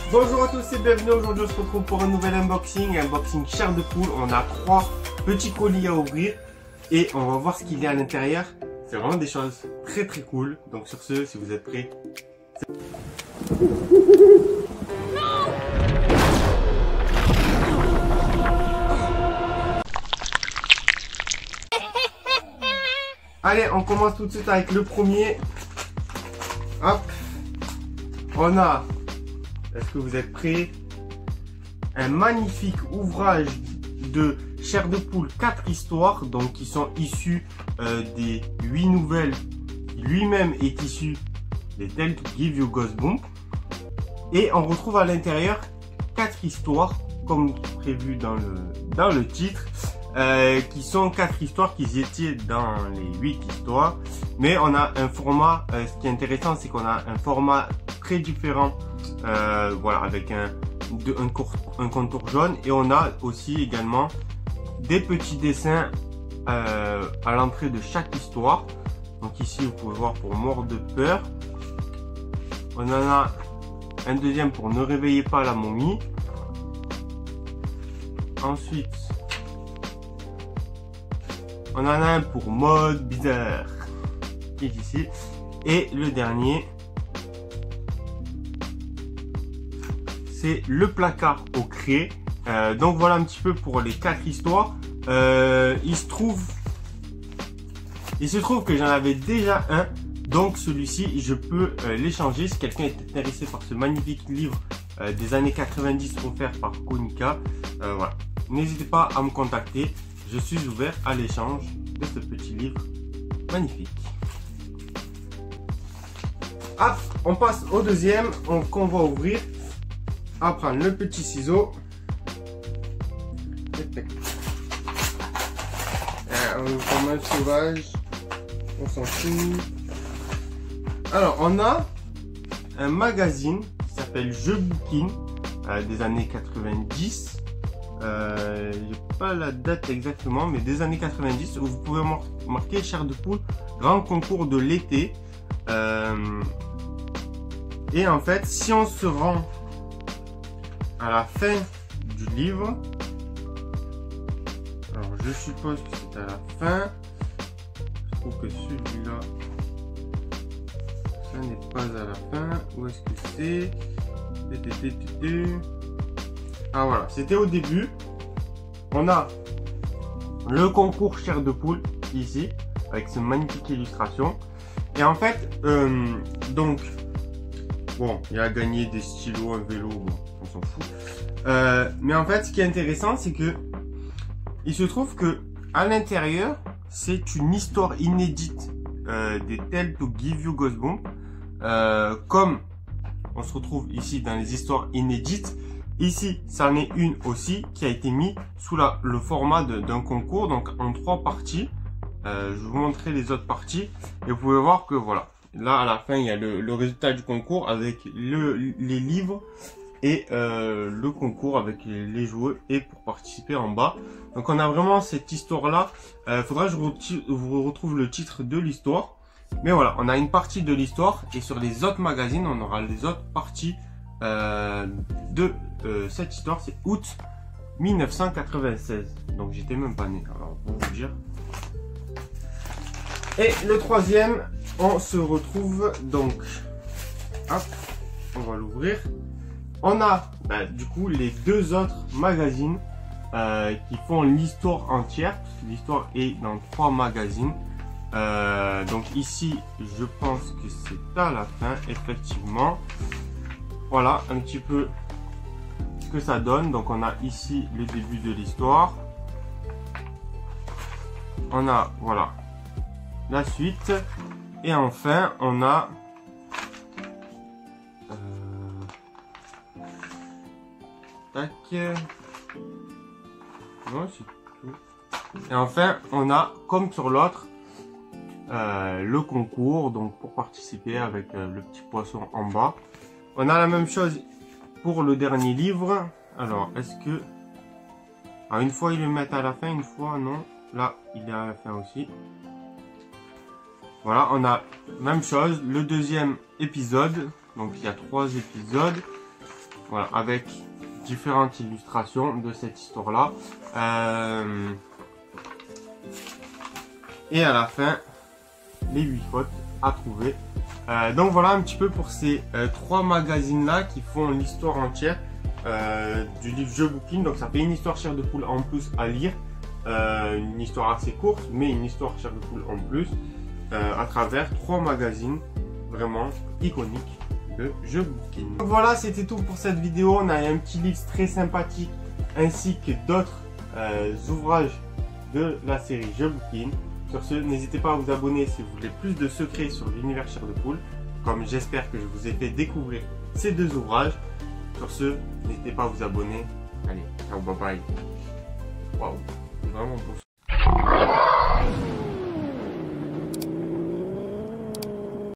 Bonjour à tous et bienvenue. Aujourd'hui on se retrouve pour un nouvel unboxing chair de poule. On a 3 petits colis à ouvrir et on va voir ce qu'il y a à l'intérieur. C'est vraiment des choses très cool. Donc sur ce, si vous êtes prêts, allez, on commence tout de suite avec le premier. Hop, on a, est-ce que vous êtes prêts? Un magnifique ouvrage de chair de poule, 4 histoires, donc qui sont issues des 8 nouvelles. Lui-même est issu des Tales to Give You Goosebumps. Et on retrouve à l'intérieur 4 histoires, comme prévu dans le titre, qui sont 4 histoires qui étaient dans les 8 histoires. Mais on a un format, ce qui est intéressant, c'est qu'on a un format très différent, voilà, avec un contour jaune. Et on a aussi également des petits dessins à l'entrée de chaque histoire. Donc ici, vous pouvez voir pour Mort de peur. On en a un deuxième pour Ne réveillez pas la momie. Ensuite, on en a un pour Mode bizarre, qui est ici. Et le dernier, c'est Le placard au craie. Donc voilà un petit peu pour les 4 histoires. Il se trouve que j'en avais déjà un. Donc celui-ci, je peux l'échanger si quelqu'un est intéressé par ce magnifique livre des années 90 offert par Konica. Voilà. N'hésitez pas à me contacter. Je suis ouvert à l'échange de ce petit livre magnifique. Hop, on passe au deuxième qu'on va ouvrir. On va prendre le petit ciseau. On prend mal sauvage. On s'en fout. Alors, on a un magazine qui s'appelle Je Bouquine des années 90. J'ai pas la date exactement, mais des années 90, où vous pouvez marquer chair de poule, grand concours de l'été. Et en fait, si on se rend à la fin du livre, alors je suppose que c'est à la fin, je trouve que celui-là, ça n'est pas à la fin. Où est-ce que c'est? Ah voilà, c'était au début. On a le concours chair de poule ici, avec cette magnifique illustration. Et en fait, donc, bon, il a gagné des stylos, un vélo, bon, on s'en fout. Mais en fait, ce qui est intéressant, c'est que il se trouve que à l'intérieur, c'est une histoire inédite des Tales to Give You Goosebumps. Comme on se retrouve ici dans les histoires inédites, ici, ça en est une aussi qui a été mise sous le format d'un concours, donc en 3 parties. Je vais vous montrer les autres parties et vous pouvez voir que voilà, là à la fin il y a le résultat du concours avec les livres et le concours avec les joueurs et pour participer en bas. Donc on a vraiment cette histoire là. Faudra que je vous retrouve le titre de l'histoire. Mais voilà, on a une partie de l'histoire et sur les autres magazines, on aura les autres parties de cette histoire. C'est août 1996. Donc j'étais même pas né, alors pour vous dire. Et le troisième, on se retrouve donc, hop, on va l'ouvrir. On a du coup les 2 autres magazines qui font l'histoire entière. L'histoire est dans 3 magazines. Donc ici, je pense que c'est à la fin, effectivement. Voilà un petit peu ce que ça donne. Donc on a ici le début de l'histoire. On a, voilà, la suite. Et enfin, on a tac. Non, c'est tout. Et enfin, on a, comme sur l'autre, le concours, donc pour participer avec le petit poisson en bas. On a la même chose pour le dernier livre. Alors, est-ce que... Ah, une fois ils le mettent à la fin, une fois non. Là, il est à la fin aussi. Voilà, on a même chose, le deuxième épisode. Donc il y a 3 épisodes. Voilà, avec différentes illustrations de cette histoire-là. Et à la fin, les 8 fautes à trouver. Donc voilà un petit peu pour ces 3 magazines-là qui font l'histoire entière du livre Je bouquine. Donc ça fait une histoire chair de poule en plus à lire. Une histoire assez courte, mais une histoire chair de poule en plus. À travers 3 magazines vraiment iconiques de Je bouquine. Donc voilà, c'était tout pour cette vidéo. On a un petit livre très sympathique ainsi que d'autres ouvrages de la série Je bouquine. Sur ce, n'hésitez pas à vous abonner si vous voulez plus de secrets sur l'univers chair de poule, comme j'espère que je vous ai fait découvrir ces 2 ouvrages. Sur ce, n'hésitez pas à vous abonner. Allez, ciao, bye bye. Waouh, c'est vraiment beau.